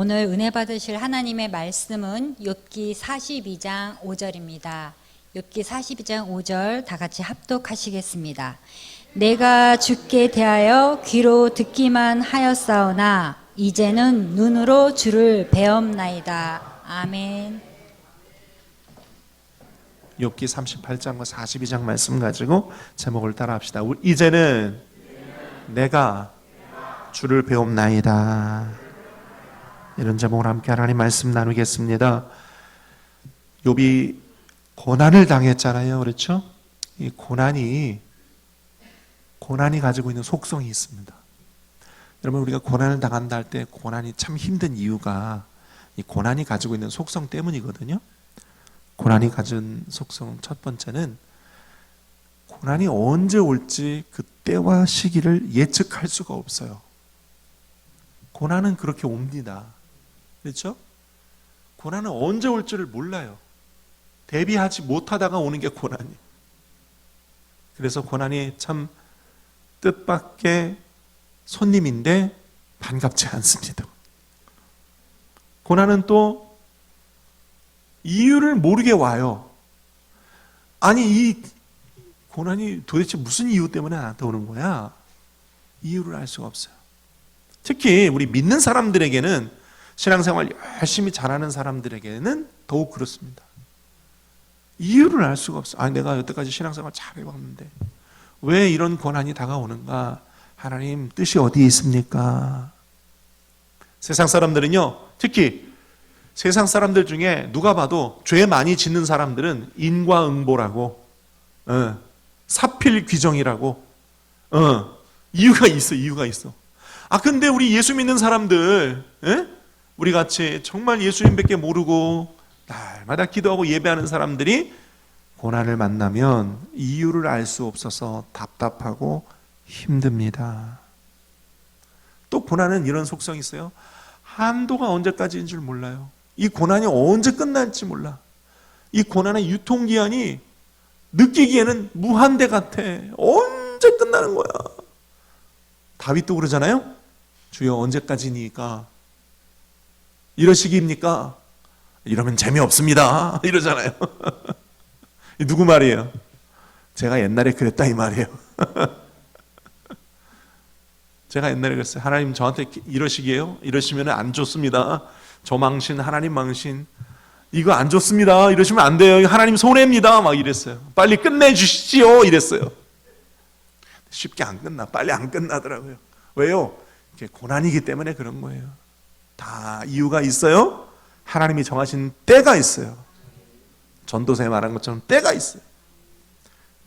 오늘 은혜 받으실 하나님의 말씀은 욥기 42장 5절입니다. 욥기 42장 5절 다 같이 합독하시겠습니다. 내가 주께 대하여 귀로 듣기만 하였사오나 이제는 눈으로 주를 배엄나이다. 아멘. 욥기 38장과 42장 말씀 가지고 제목을 따라 합시다. 이제는 내가 주를 배움나이다. 이런 제목으로 함께 하나님 말씀 나누겠습니다. 욥이 고난을 당했잖아요. 그렇죠? 이 고난이 가지고 있는 속성이 있습니다. 여러분, 우리가 고난을 당한다 할 때 고난이 참 힘든 이유가 이 고난이 가지고 있는 속성 때문이거든요. 고난이 가진 속성 첫 번째는 고난이 언제 올지 그 때와 시기를 예측할 수가 없어요. 고난은 그렇게 옵니다. 그렇죠? 고난은 언제 올지를 몰라요. 대비하지 못하다가 오는 게 고난이에요. 그래서 고난이 참 뜻밖의 손님인데 반갑지 않습니다. 고난은 또 이유를 모르게 와요. 아니, 이 고난이 도대체 무슨 이유 때문에 나한테 오는 거야? 이유를 알 수가 없어요. 특히 우리 믿는 사람들에게는, 신앙생활 열심히 잘하는 사람들에게는 더욱 그렇습니다. 이유를 알 수가 없어요. 아니, 내가 여태까지 신앙생활 잘해왔는데 왜 이런 고난이 다가오는가? 하나님 뜻이 어디에 있습니까? 세상 사람들은요, 특히 세상 사람들 중에 누가 봐도 죄 많이 짓는 사람들은 인과응보라고, 사필귀정이라고, 이유가 있어. 근데 우리 예수 믿는 사람들, 우리 같이 정말 예수님밖에 모르고 날마다 기도하고 예배하는 사람들이 고난을 만나면 이유를 알 수 없어서 답답하고 힘듭니다. 또 고난은 이런 속성이 있어요. 한도가 언제까지인 줄 몰라요. 이 고난이 언제 끝날지 몰라. 이 고난의 유통기한이 느끼기에는 무한대 같아. 언제 끝나는 거야? 다윗도 그러잖아요. 주여, 언제까지니까? 이러시기입니까? 이러면 재미없습니다. 이러잖아요. 누구 말이에요? 제가 옛날에 그랬다 이 말이에요. 제가 옛날에 그랬어요. 하나님 저한테 이러시게요? 이러시면 안 좋습니다. 저 망신, 하나님 망신, 이거 안 좋습니다. 이러시면 안 돼요. 하나님 손해입니다. 막 이랬어요. 빨리 끝내주시지요. 이랬어요. 쉽게 안 끝나. 빨리 안 끝나더라고요. 왜요? 이게 고난이기 때문에 그런 거예요. 다 이유가 있어요. 하나님이 정하신 때가 있어요. 전도서에 말한 것처럼 때가 있어요.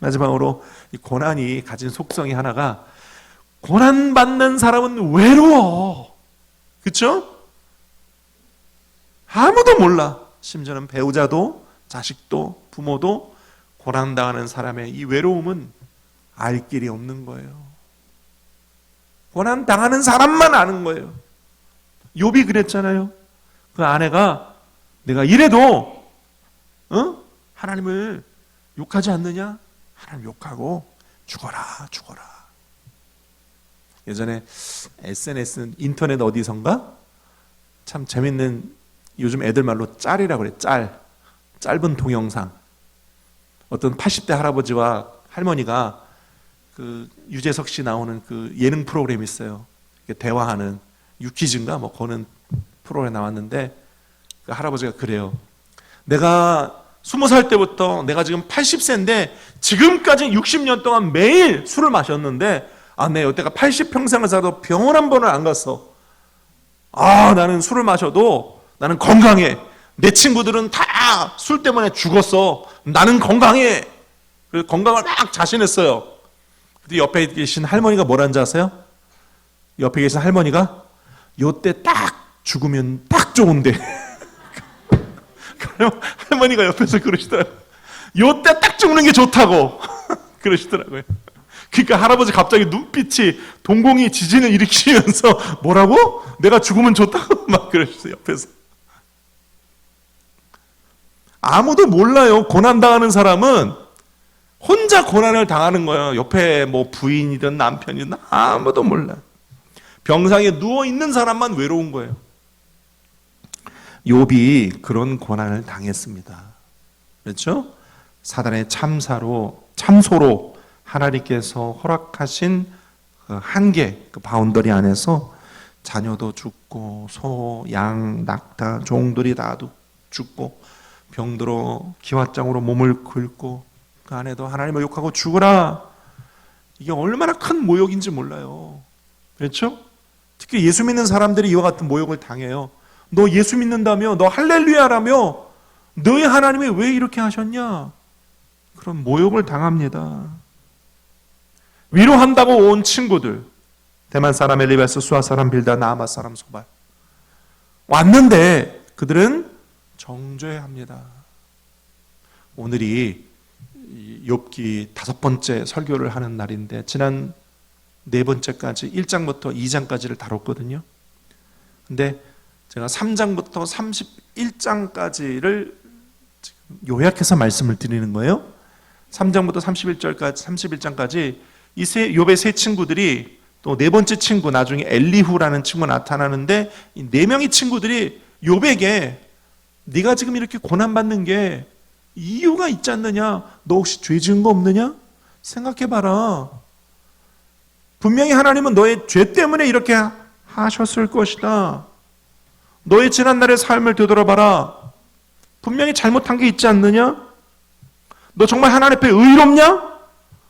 마지막으로 이 고난이 가진 속성이 하나가, 고난받는 사람은 외로워. 그렇죠? 아무도 몰라. 심지어는 배우자도 자식도 부모도 고난당하는 사람의 이 외로움은 알 길이 없는 거예요. 고난당하는 사람만 아는 거예요. 욥이 그랬잖아요. 그 아내가 내가 이래도 하나님을 욕하지 않느냐? 하나님 욕하고 죽어라. 예전에 SNS, 인터넷 어디선가 참 재밌는, 요즘 애들 말로 짤이라고 그래. 짧은 동영상. 어떤 80대 할아버지와 할머니가 그 유재석 씨 나오는 그 예능 프로그램이 있어요. 대화하는 유퀴즈인가 뭐 거는 프로그램에 나왔는데, 그 할아버지가 그래요. 내가 20살 때부터 내가 지금 80세인데 지금까지 60년 동안 매일 술을 마셨는데, 내 여태가 80평생을 살아도 병원 한 번을 안 갔어. 나는 술을 마셔도 나는 건강해. 내 친구들은 다 술 때문에 죽었어. 나는 건강해. 그래서 건강을 막 자신했어요. 근데 옆에 계신 할머니가 뭐라는지 아세요? 옆에 계신 할머니가 요때 딱 죽으면 딱 좋은데. 할머니가 옆에서 그러시더라고요. 요때 딱 죽는 게 좋다고 그러시더라고요. 그러니까 할아버지 갑자기 눈빛이 동공이 지진을 일으키면서 뭐라고? 내가 죽으면 좋다고 막 그러셨어요. 옆에서. 아무도 몰라요. 고난당하는 사람은 혼자 고난을 당하는 거예요. 옆에 뭐 부인이든 남편이든 아무도 몰라. 병상에 누워있는 사람만 외로운 거예요. 욥이 그런 고난을 당했습니다. 그렇죠? 사단의 참소로 하나님께서 허락하신 그 한계, 그 바운더리 안에서 자녀도 죽고 소, 양, 낙타, 종들이 다 죽고 병들어 기왓장으로 몸을 긁고 그 안에도 하나님을 욕하고 죽으라. 이게 얼마나 큰 모욕인지 몰라요. 그렇죠? 특히 예수 믿는 사람들이 이와 같은 모욕을 당해요. 너 예수 믿는다며, 너 할렐루야라며, 너희 하나님이 왜 이렇게 하셨냐? 그런 모욕을 당합니다. 위로한다고 온 친구들, 대만 사람 엘리베스, 수아 사람 빌다, 나아마 사람 소발 왔는데 그들은 정죄합니다. 오늘이 욥기 5번째 설교를 하는 날인데 지난 4번째까지 1장부터 2장까지를 다뤘거든요. 근데 제가 3장부터 31장까지를 요약해서 말씀을 드리는 거예요. 3장부터 31장까지 이 욥의 세 친구들이 또 4번째 친구, 나중에 엘리후라는 친구가 나타나는데 이 4명의 친구들이 욥에게 네가 지금 이렇게 고난받는 게 이유가 있지 않느냐? 너 혹시 죄 지은 거 없느냐? 생각해봐라. 분명히 하나님은 너의 죄 때문에 이렇게 하셨을 것이다. 너의 지난날의 삶을 되돌아봐라. 분명히 잘못한 게 있지 않느냐? 너 정말 하나님 앞에 의롭냐?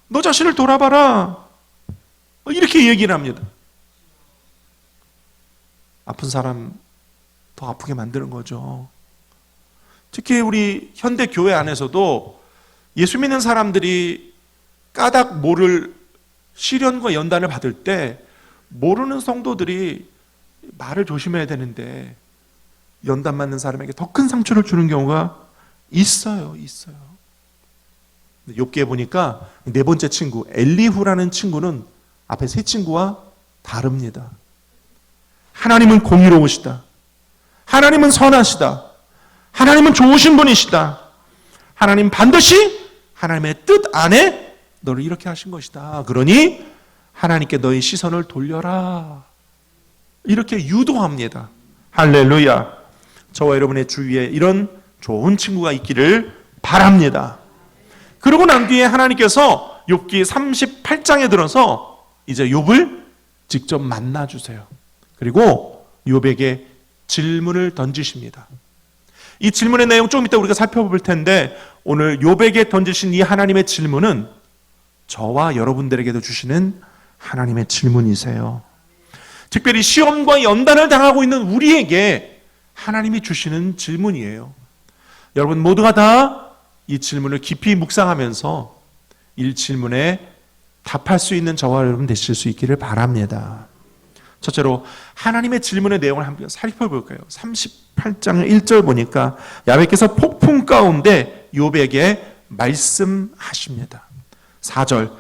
너 자신을 돌아봐라. 이렇게 얘기를 합니다. 아픈 사람 더 아프게 만드는 거죠. 특히 우리 현대 교회 안에서도 예수 믿는 사람들이 까닭 모를 시련과 연단을 받을 때 모르는 성도들이 말을 조심해야 되는데 연단 맞는 사람에게 더 큰 상처를 주는 경우가 있어요. 욥기에 보니까 4번째 친구 엘리후라는 친구는 앞에 세 친구와 다릅니다. 하나님은 공의로우시다. 하나님은 선하시다. 하나님은 좋으신 분이시다. 하나님 반드시 하나님의 뜻 안에 너를 이렇게 하신 것이다. 그러니 하나님께 너의 시선을 돌려라. 이렇게 유도합니다. 할렐루야. 저와 여러분의 주위에 이런 좋은 친구가 있기를 바랍니다. 그러고 난 뒤에 하나님께서 욥기 38장에 들어서 이제 욥을 직접 만나주세요. 그리고 욥에게 질문을 던지십니다. 이 질문의 내용 조금 이따 우리가 살펴볼 텐데 오늘 욥에게 던지신 이 하나님의 질문은 저와 여러분들에게도 주시는 하나님의 질문이세요. 특별히 시험과 연단을 당하고 있는 우리에게 하나님이 주시는 질문이에요. 여러분 모두가 다 이 질문을 깊이 묵상하면서 이 질문에 답할 수 있는 저와 여러분 되실 수 있기를 바랍니다. 첫째로 하나님의 질문의 내용을 한번 살펴볼까요? 38장 1절 보니까 야훼께서 폭풍 가운데 욥에게 말씀하십니다. 4절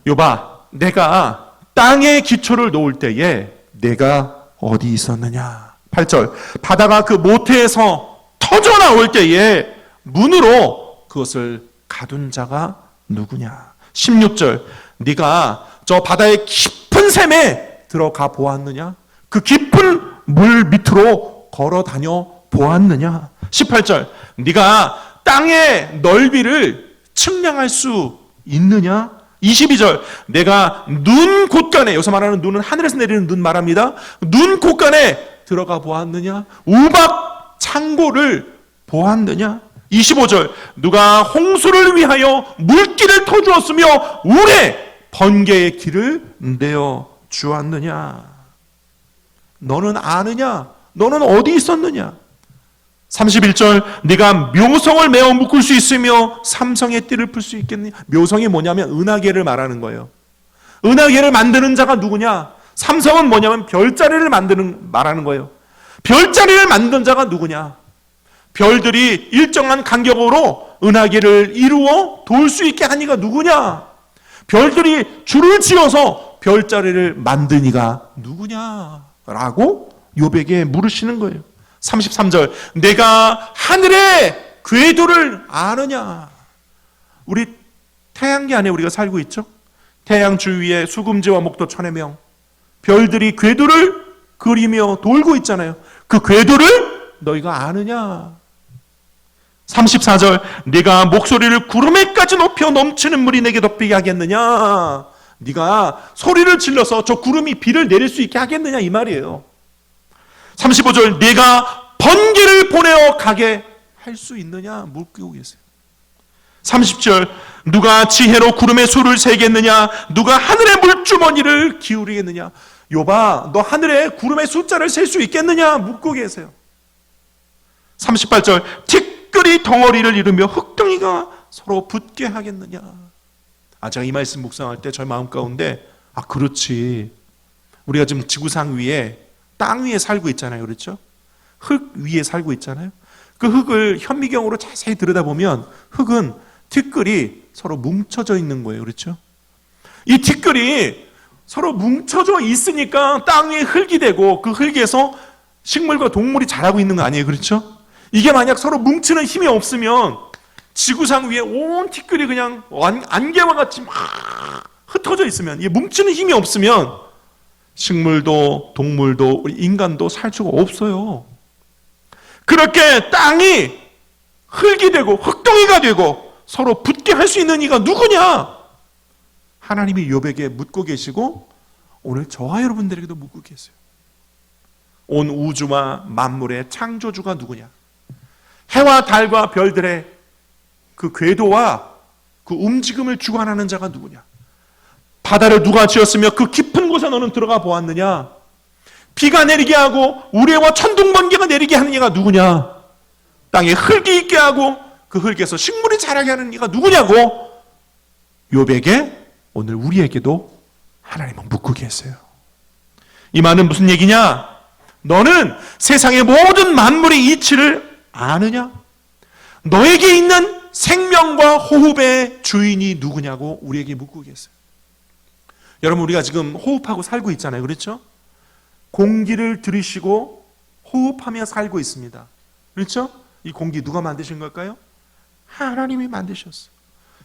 욥아 내가 땅에 기초를 놓을 때에 내가 어디 있었느냐. 8절 바다가 그 모태에서 터져 나올 때에 문으로 그것을 가둔 자가 누구냐. 16절 네가 저 바다의 깊은 샘에 들어가 보았느냐. 그 깊은 물 밑으로 걸어 다녀 보았느냐. 18절 네가 땅의 넓이를 측량할 수 있느냐. 22절 내가 눈 곳간에, 여기서 말하는 눈은 하늘에서 내리는 눈 말합니다. 눈 곳간에 들어가 보았느냐. 우박 창고를 보았느냐. 25절 누가 홍수를 위하여 물길을 터주었으며 울에 번개의 길을 내어 주었느냐. 너는 아느냐. 너는 어디 있었느냐. 31절 네가 묘성을 메어 묶을 수 있으며 삼성의 띠를 풀 수 있겠느냐. 묘성이 뭐냐면 은하계를 말하는 거예요. 은하계를 만드는 자가 누구냐. 삼성은 뭐냐면 별자리를 말하는 거예요. 별자리를 만든 자가 누구냐. 별들이 일정한 간격으로 은하계를 이루어 돌 수 있게 하니가 누구냐. 별들이 줄을 지어서 별자리를 만드니가 누구냐 라고 욥에게 물으시는 거예요. 33절 내가 하늘의 궤도를 아느냐. 우리 태양계 안에 우리가 살고 있죠. 태양 주위에 수금지와 목도 천의 명 별들이 궤도를 그리며 돌고 있잖아요. 그 궤도를 너희가 아느냐? 34절 네가 목소리를 구름에까지 높여 넘치는 물이 내게 덮이게 하겠느냐? 네가 소리를 질러서 저 구름이 비를 내릴 수 있게 하겠느냐 이 말이에요. 35절 네가 번개를 보내어 가게 할 수 있느냐 묻고 계세요. 30절 누가 지혜로 구름의 수를 세겠느냐? 누가 하늘의 물주머니를 기울이겠느냐? 욥아 너 하늘의 구름의 숫자를 셀 수 있겠느냐 묻고 계세요. 38절 티끌이 덩어리를 이루며 흙덩이가 서로 붙게 하겠느냐? 제가 이 말씀 묵상할 때 저희 마음 가운데 그렇지, 우리가 지금 지구상 위에 땅 위에 살고 있잖아요. 그렇죠? 흙 위에 살고 있잖아요. 그 흙을 현미경으로 자세히 들여다보면 흙은 티끌이 서로 뭉쳐져 있는 거예요. 그렇죠? 이 티끌이 서로 뭉쳐져 있으니까 땅 위에 흙이 되고 그 흙에서 식물과 동물이 자라고 있는 거 아니에요. 그렇죠? 이게 만약 서로 뭉치는 힘이 없으면 지구상 위에 온 티끌이 그냥 안개와 같이 막 흩어져 있으면, 이게 뭉치는 힘이 없으면 식물도 동물도 우리 인간도 살 수가 없어요. 그렇게 땅이 흙이 되고 흙덩이가 되고 서로 붙게 할 수 있는 이가 누구냐? 하나님이 욥에게 묻고 계시고 오늘 저와 여러분들에게도 묻고 계세요. 온 우주와 만물의 창조주가 누구냐? 해와 달과 별들의 그 궤도와 그 움직임을 주관하는 자가 누구냐? 바다를 누가 지었으며 그 깊은 곳에 너는 들어가 보았느냐? 비가 내리게 하고 우레와 천둥 번개가 내리게 하는 이가 누구냐? 땅에 흙이 있게 하고 그 흙에서 식물이 자라게 하는 이가 누구냐고 욥에게 오늘 우리에게도 하나님은 묻고 계세요. 이 말은 무슨 얘기냐? 너는 세상의 모든 만물의 이치를 아느냐? 너에게 있는 생명과 호흡의 주인이 누구냐고 우리에게 묻고 계세요. 여러분, 우리가 지금 호흡하고 살고 있잖아요. 그렇죠? 공기를 들이쉬고 호흡하며 살고 있습니다. 그렇죠? 이 공기 누가 만드신 걸까요? 하나님이 만드셨어요.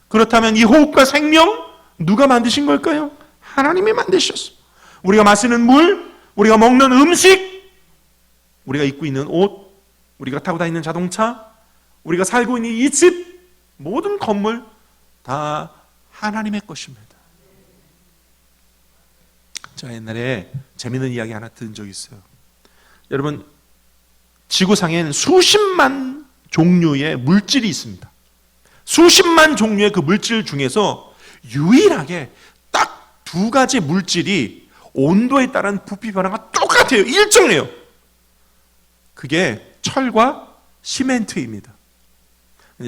그렇다면 이 호흡과 생명 누가 만드신 걸까요? 하나님이 만드셨어요. 우리가 마시는 물, 우리가 먹는 음식, 우리가 입고 있는 옷, 우리가 타고 다니는 자동차, 우리가 살고 있는 이 집, 모든 건물 다 하나님의 것입니다. 제가 옛날에 재밌는 이야기 하나 들은 적이 있어요. 여러분, 지구상엔 수십만 종류의 물질이 있습니다. 수십만 종류의 그 물질 중에서 유일하게 딱 두 가지 물질이 온도에 따른 부피 변화가 똑같아요. 일정해요. 그게 철과 시멘트입니다.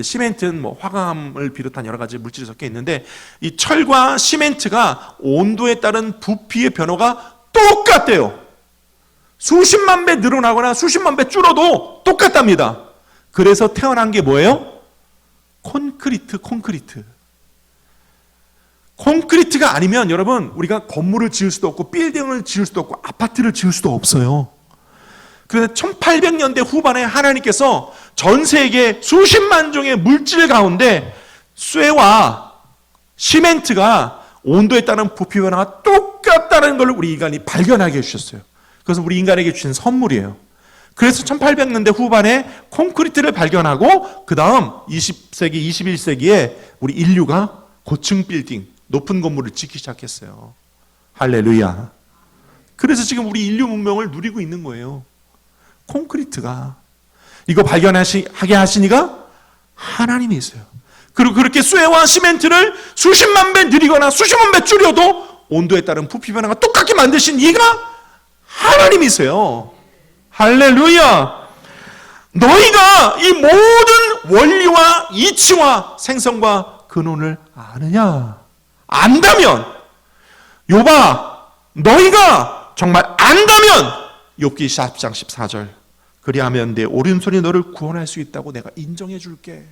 시멘트는 뭐 화강암을 비롯한 여러 가지 물질이 섞여 있는데 이 철과 시멘트가 온도에 따른 부피의 변화가 똑같대요. 수십만 배 늘어나거나 수십만 배 줄어도 똑같답니다. 그래서 태어난 게 뭐예요? 콘크리트가 아니면 여러분 우리가 건물을 지을 수도 없고 빌딩을 지을 수도 없고 아파트를 지을 수도 없어요. 그런데 1800년대 후반에 하나님께서 전 세계 수십만 종의 물질 가운데 쇠와 시멘트가 온도에 따른 부피 변화가 똑같다는 걸 우리 인간이 발견하게 해주셨어요. 그것은 우리 인간에게 주신 선물이에요. 그래서 1800년대 후반에 콘크리트를 발견하고 그 다음 20세기, 21세기에 우리 인류가 고층 빌딩, 높은 건물을 짓기 시작했어요. 할렐루야. 그래서 지금 우리 인류 문명을 누리고 있는 거예요. 콘크리트가. 이거 발견하게 하신 이가 하나님이 있어요. 그리고 그렇게 쇠와 시멘트를 수십만 배 늘리거나 수십만 배 줄여도 온도에 따른 부피 변화가 똑같게 만드신 이가 하나님이세요. 할렐루야. 너희가 이 모든 원리와 이치와 생성과 근원을 아느냐? 안다면, 욥아, 너희가 정말 안다면 욥기 14장 14절 그리하면 내 오른손이 너를 구원할 수 있다고 내가 인정해 줄게.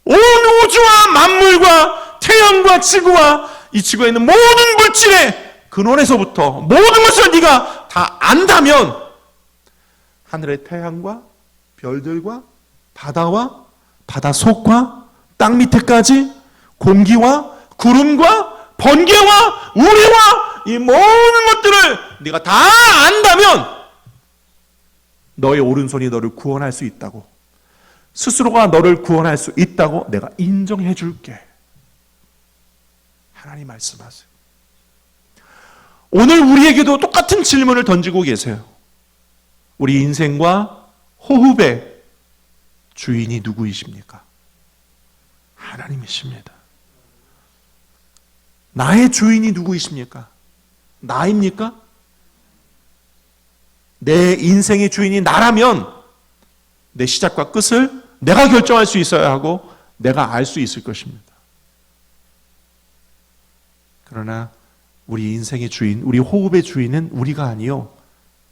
온 우주와 만물과 태양과 지구와 이 지구에 있는 모든 물질의 근원에서부터 모든 것을 네가 다 안다면 하늘의 태양과 별들과 바다와 바다 속과 땅 밑에까지 공기와 구름과 번개와 우레와 이 모든 것들을 네가 다 안다면 너의 오른손이 너를 구원할 수 있다고, 스스로가 너를 구원할 수 있다고 내가 인정해 줄게. 하나님 말씀하세요. 오늘 우리에게도 똑같은 질문을 던지고 계세요. 우리 인생과 호흡의 주인이 누구이십니까? 하나님이십니다. 나의 주인이 누구이십니까? 나입니까? 내 인생의 주인이 나라면 내 시작과 끝을 내가 결정할 수 있어야 하고 내가 알 수 있을 것입니다. 그러나 우리 인생의 주인, 우리 호흡의 주인은 우리가 아니요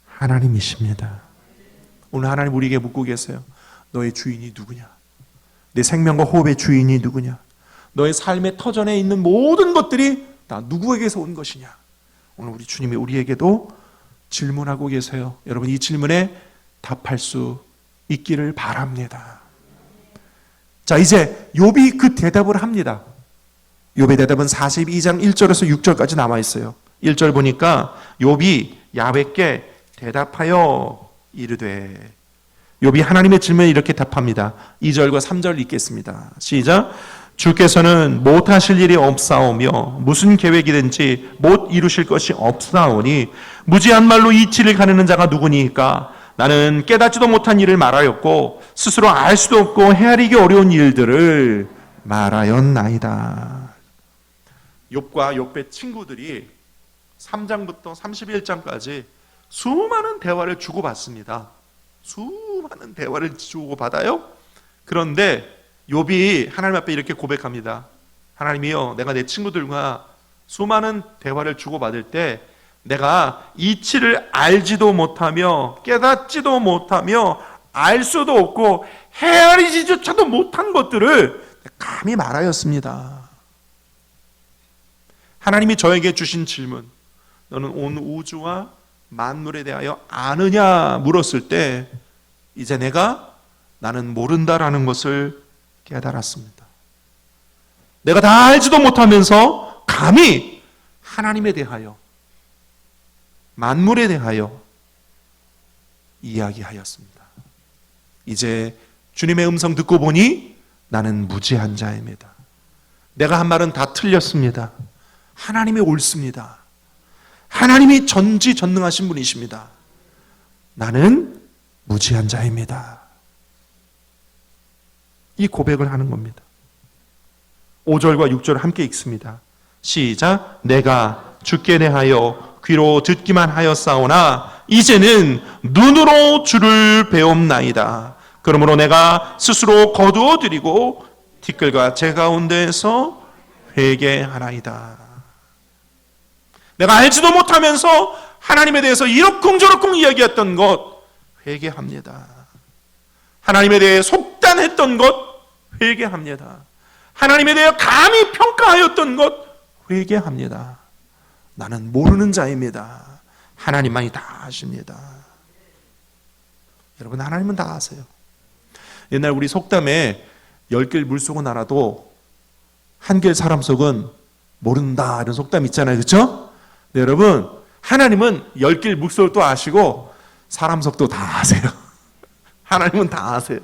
하나님이십니다. 오늘 하나님 우리에게 묻고 계세요. 너의 주인이 누구냐? 내 생명과 호흡의 주인이 누구냐? 너의 삶의 터전에 있는 모든 것들이 다 누구에게서 온 것이냐? 오늘 우리 주님이 우리에게도 질문하고 계세요. 여러분 이 질문에 답할 수 있기를 바랍니다. 자, 이제 욥이 그 대답을 합니다. 욥의 대답은 42장 1절에서 6절까지 남아 있어요. 1절 보니까 욥이 야훼께 대답하여 이르되, 욥이 하나님의 질문에 이렇게 답합니다. 2절과 3절 읽겠습니다. 시작. 주께서는 못하실 일이 없사오며 무슨 계획이든지 못 이루실 것이 없사오니 무지한 말로 이치를 가르는 자가 누구니까? 나는 깨닫지도 못한 일을 말하였고 스스로 알 수도 없고 헤아리기 어려운 일들을 말하였나이다. 욥과 욥의 친구들이 3장부터 31장까지 수많은 대화를 주고받습니다. 수많은 대화를 주고받아요. 그런데 욥이 하나님 앞에 이렇게 고백합니다. 하나님이여, 내가 내 친구들과 수많은 대화를 주고받을 때 내가 이치를 알지도 못하며 깨닫지도 못하며 알 수도 없고 헤아리지조차도 못한 것들을 감히 말하였습니다. 하나님이 저에게 주신 질문, 너는 온 우주와 만물에 대하여 아느냐 물었을 때 이제 나는 모른다라는 것을 깨달았습니다. 내가 다 알지도 못하면서 감히 하나님에 대하여, 만물에 대하여 이야기하였습니다. 이제 주님의 음성 듣고 보니 나는 무지한 자입니다. 내가 한 말은 다 틀렸습니다. 하나님이 옳습니다. 하나님이 전지전능하신 분이십니다. 나는 무지한 자입니다. 이 고백을 하는 겁니다. 5절과 6절을 함께 읽습니다. 시작. 내가 주께 대하여 귀로 듣기만 하였사오나 이제는 눈으로 주를 배움나이다. 그러므로 내가 스스로 거두어 드리고 티끌과 제 가운데에서 회개하나이다. 내가 알지도 못하면서 하나님에 대해서 이러쿵저러쿵 이야기했던 것 회개합니다. 하나님에 대해 속단했던 것 회개합니다. 하나님에 대해 감히 평가하였던 것 회개합니다. 나는 모르는 자입니다. 하나님만이 다 아십니다. 여러분, 하나님은 다 아세요. 옛날 우리 속담에 10길 물속은 알아도 한길 사람 속은 모른다, 이런 속담 있잖아요. 그렇죠? 네, 여러분, 하나님은 10길 물속도 아시고 사람 속도 다 아세요. 하나님은 다 아세요.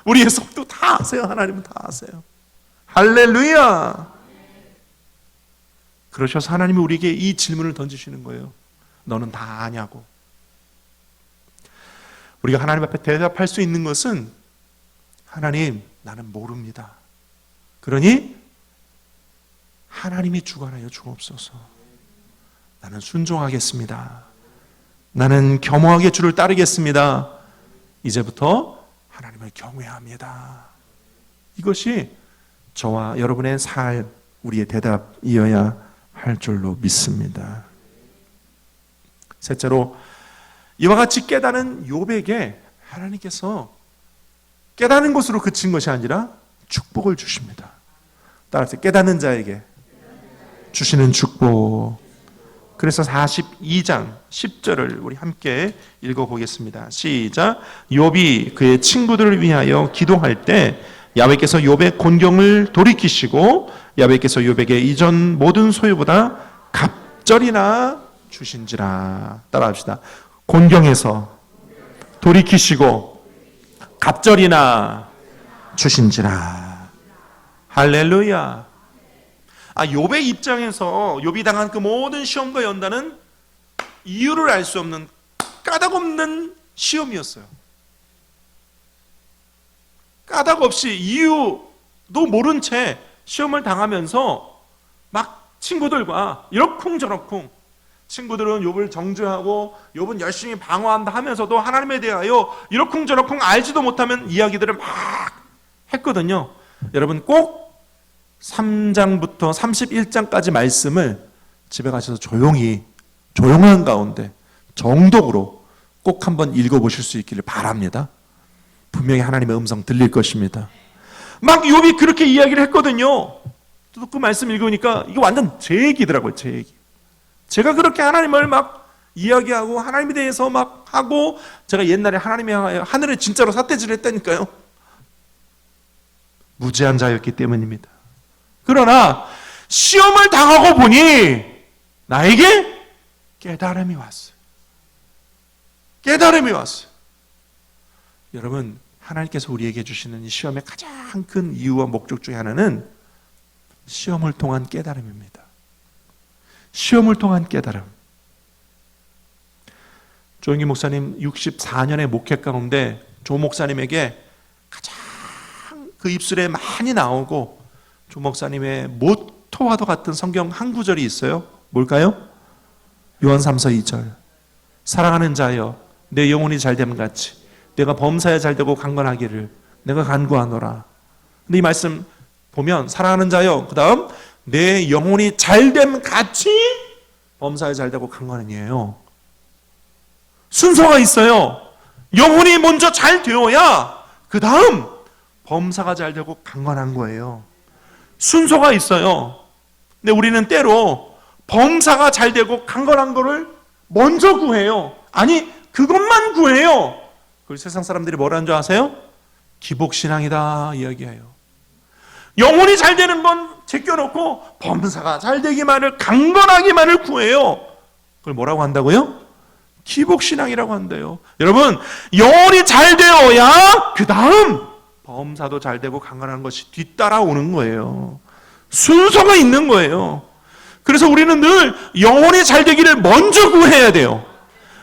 우리의 속도 다 아세요. 하나님은 다 아세요. 할렐루야. 그러셔서 하나님이 우리에게 이 질문을 던지시는 거예요. 너는 다 아냐고. 우리가 하나님 앞에 대답할 수 있는 것은 하나님, 나는 모릅니다. 그러니 하나님이 주관하여 주옵소서. 나는 순종하겠습니다. 나는 겸허하게 주를 따르겠습니다. 이제부터 하나님을 경외합니다. 이것이 저와 여러분의 삶, 우리의 대답이어야 할 줄로 믿습니다. 셋째로, 이와 같이 깨닫는 욥에게 하나님께서 깨닫는 것으로 그친 것이 아니라 축복을 주십니다. 따라서 깨닫는 자에게 주시는 축복. 그래서 42장 10절을 우리 함께 읽어보겠습니다. 시작. 욥이 그의 친구들을 위하여 기도할 때 야훼께서 욥의 곤경을 돌이키시고 야훼께서 욥에게 이전 모든 소유보다 갑절이나 주신지라. 따라합시다. 곤경에서 돌이키시고 갑절이나 주신지라. 할렐루야. 욥의 입장에서 욥이 당한 그 모든 시험과 연단은 이유를 알 수 없는 까닭 없는 시험이었어요. 까닭 없이 이유도 모른 채 시험을 당하면서 막 친구들과 이러쿵저러쿵, 친구들은 욥을 정죄하고 욥은 열심히 방어한다 하면서도 하나님에 대하여 이러쿵저러쿵 알지도 못하면 이야기들을 막 했거든요. 여러분 꼭 3장부터 31장까지 말씀을 집에 가셔서 조용한 가운데 정독으로 꼭 한번 읽어보실 수 있기를 바랍니다. 분명히 하나님의 음성 들릴 것입니다. 막 욥이 그렇게 이야기를 했거든요. 또 그 말씀 읽으니까 이거 완전 제 얘기더라고요. 제 얘기. 제가 그렇게 하나님을 막 이야기하고 하나님에 대해서 막 하고, 제가 옛날에 하나님이 하늘에 진짜로 삿대질을 했다니까요. 무지한 자였기 때문입니다. 그러나 시험을 당하고 보니 나에게 깨달음이 왔어요. 깨달음이 왔어요. 여러분, 하나님께서 우리에게 주시는 이 시험의 가장 큰 이유와 목적 중에 하나는 시험을 통한 깨달음입니다. 시험을 통한 깨달음. 조영기 목사님 64년의 목회 가운데 조 목사님에게 가장 그 입술에 많이 나오고 조 목사님의 모토와도 같은 성경 한 구절이 있어요. 뭘까요? 요한 3서 2절. 사랑하는 자여, 내 영혼이 잘됨 같이 내가 범사에 잘되고 강건하기를 내가 간구하노라. 근데 이 말씀 보면 사랑하는 자여, 그 다음 내 영혼이 잘됨 같이 범사에 잘되고 강건하니에요. 순서가 있어요. 영혼이 먼저 잘 되어야 그 다음 범사가 잘 되고 강건한 거예요. 순서가 있어요. 근데 우리는 때로 범사가 잘 되고 강건한 거를 먼저 구해요. 아니, 그것만 구해요. 그걸 세상 사람들이 뭐라는 줄 아세요? 기복신앙이다 이야기해요. 영혼이 잘 되는 건 제껴놓고 범사가 잘 되기만을, 강건하기만을 구해요. 그걸 뭐라고 한다고요? 기복신앙이라고 한대요. 여러분, 영혼이 잘 되어야 그 다음 범사도 잘 되고 강건한 것이 뒤따라오는 거예요. 순서가 있는 거예요. 그래서 우리는 늘 영혼이 잘 되기를 먼저 구해야 돼요.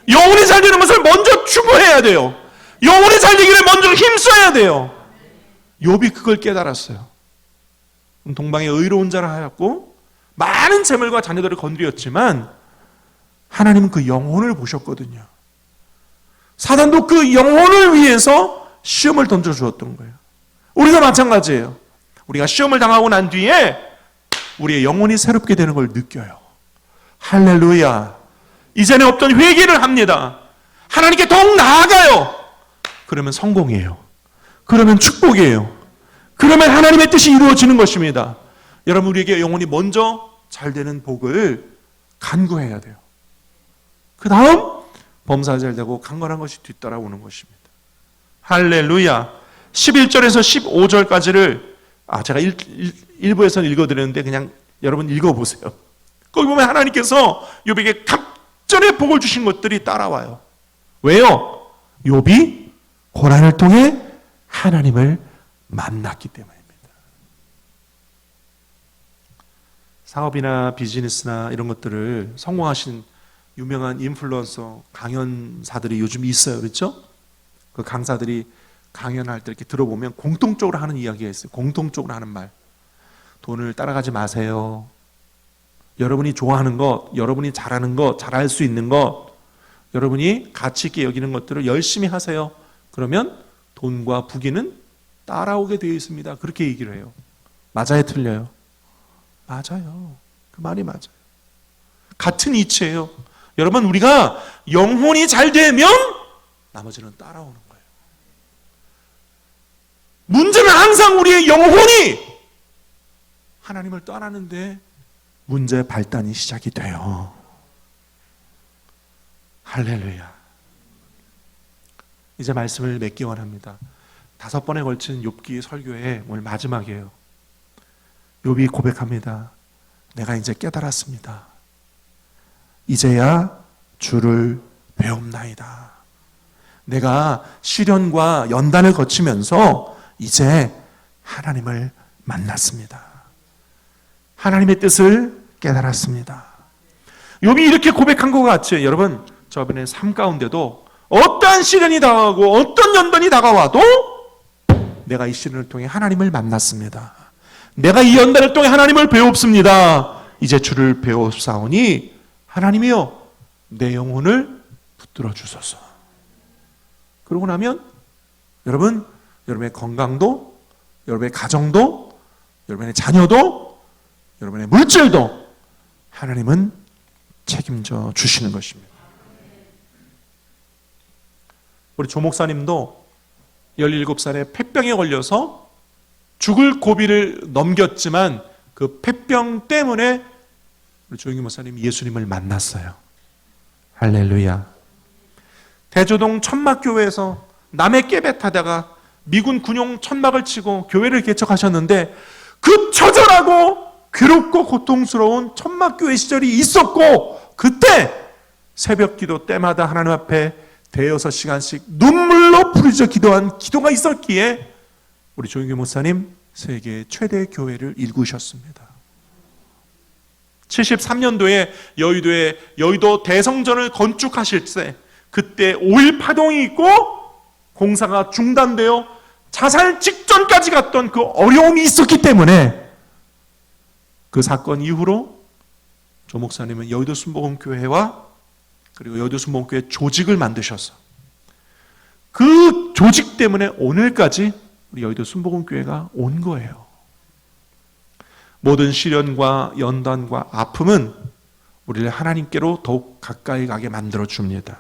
영혼이 잘 되는 것을 먼저 추구해야 돼요. 영혼이 잘 되기를 먼저 힘써야 돼요. 욥이 그걸 깨달았어요. 동방의 의로운 자라 하였고 많은 재물과 자녀들을 건드렸지만 하나님은 그 영혼을 보셨거든요. 사단도 그 영혼을 위해서 시험을 던져주었던 거예요. 우리가 마찬가지예요. 우리가 시험을 당하고 난 뒤에 우리의 영혼이 새롭게 되는 걸 느껴요. 할렐루야. 이전에 없던 회개를 합니다. 하나님께 더욱 나아가요. 그러면 성공이에요. 그러면 축복이에요. 그러면 하나님의 뜻이 이루어지는 것입니다. 여러분, 우리에게 영혼이 먼저 잘 되는 복을 간구해야 돼요. 그 다음 범사가 잘 되고 강건한 것이 뒤따라오는 것입니다. 할렐루야. 11절에서 15절까지를 제가 일부에서 읽어드렸는데 그냥 여러분 읽어보세요. 거기 보면 하나님께서 욥에게 갑절의 복을 주신 것들이 따라와요. 왜요? 욥이 고난을 통해 하나님을 만났기 때문입니다. 사업이나 비즈니스나 이런 것들을 성공하신 유명한 인플루언서 강연사들이 요즘 있어요. 그렇죠? 그 강사들이 강연할 때 이렇게 들어보면 공통적으로 하는 이야기가 있어요. 공통적으로 하는 말. 돈을 따라가지 마세요. 여러분이 좋아하는 것, 여러분이 잘하는 것, 잘할 수 있는 것, 여러분이 가치 있게 여기는 것들을 열심히 하세요. 그러면 돈과 부귀는 따라오게 되어 있습니다. 그렇게 얘기를 해요. 맞아요, 틀려요? 맞아요. 그 말이 맞아요. 같은 이치예요. 여러분, 우리가 영혼이 잘 되면 나머지는 따라오는 거예요. 문제는 항상 우리의 영혼이 하나님을 떠나는데 문제의 발단이 시작이 돼요. 할렐루야. 이제 말씀을 맺기 원합니다. 5번에 걸친 욥기 설교의 오늘 마지막이에요. 욥이 고백합니다. 내가 이제 깨달았습니다. 이제야 주를 배웁나이다. 내가 시련과 연단을 거치면서 이제 하나님을 만났습니다. 하나님의 뜻을 깨달았습니다. 욥이 이렇게 고백한 것 같이 여러분 저번에 삶 가운데도 어떠한 시련이 다가오고 어떤 연단이 다가와도 내가 이 시련을 통해 하나님을 만났습니다. 내가 이 연단을 통해 하나님을 배웁습니다. 이제 주를 배웠사오니 하나님이여 내 영혼을 붙들어 주소서. 그러고 나면 여러분, 여러분의 건강도, 여러분의 가정도, 여러분의 자녀도, 여러분의 물질도 하나님은 책임져 주시는 것입니다. 우리 조 목사님도 17살에 폐병에 걸려서 죽을 고비를 넘겼지만 그 폐병 때문에 우리 조영기 목사님 예수님을 만났어요. 할렐루야. 대조동 천막교회에서 남의 깨배 타다가 미군 군용 천막을 치고 교회를 개척하셨는데 그 처절하고 괴롭고 고통스러운 천막교회 시절이 있었고 그때 새벽 기도 때마다 하나님 앞에 대여섯 시간씩 눈물로 부르짖어 기도한 기도가 있었기에 우리 조영기 목사님 세계 최대 교회를 일구셨습니다. 73년도에 여의도에 여의도 대성전을 건축하실 때 그때 5.1 파동이 있고 공사가 중단되어 자살 직전까지 갔던 그 어려움이 있었기 때문에 그 사건 이후로 조 목사님은 여의도 순복음교회와 그리고 여의도 순복음교회 조직을 만드셔서 그 조직 때문에 오늘까지 우리 여의도 순복음교회가 온 거예요. 모든 시련과 연단과 아픔은 우리를 하나님께로 더욱 가까이 가게 만들어 줍니다.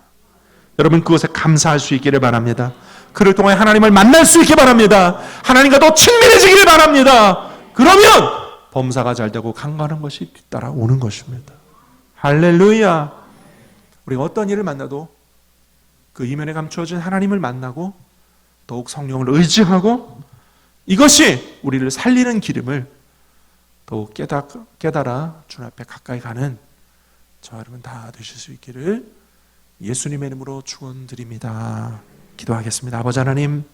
여러분 그것에 감사할 수 있기를 바랍니다. 그를 통해 하나님을 만날 수 있기 바랍니다. 하나님과 더 친밀해지기를 바랍니다. 그러면 범사가 잘 되고 강건한 것이 뒤따라 오는 것입니다. 할렐루야. 우리가 어떤 일을 만나도 그 이면에 감추어진 하나님을 만나고 더욱 성령을 의지하고 이것이 우리를 살리는 기름을 더욱 깨달아 주님 앞에 가까이 가는 저 여러분 다 되실 수 있기를 예수님의 이름으로 축원드립니다. 기도하겠습니다. 아버지 하나님,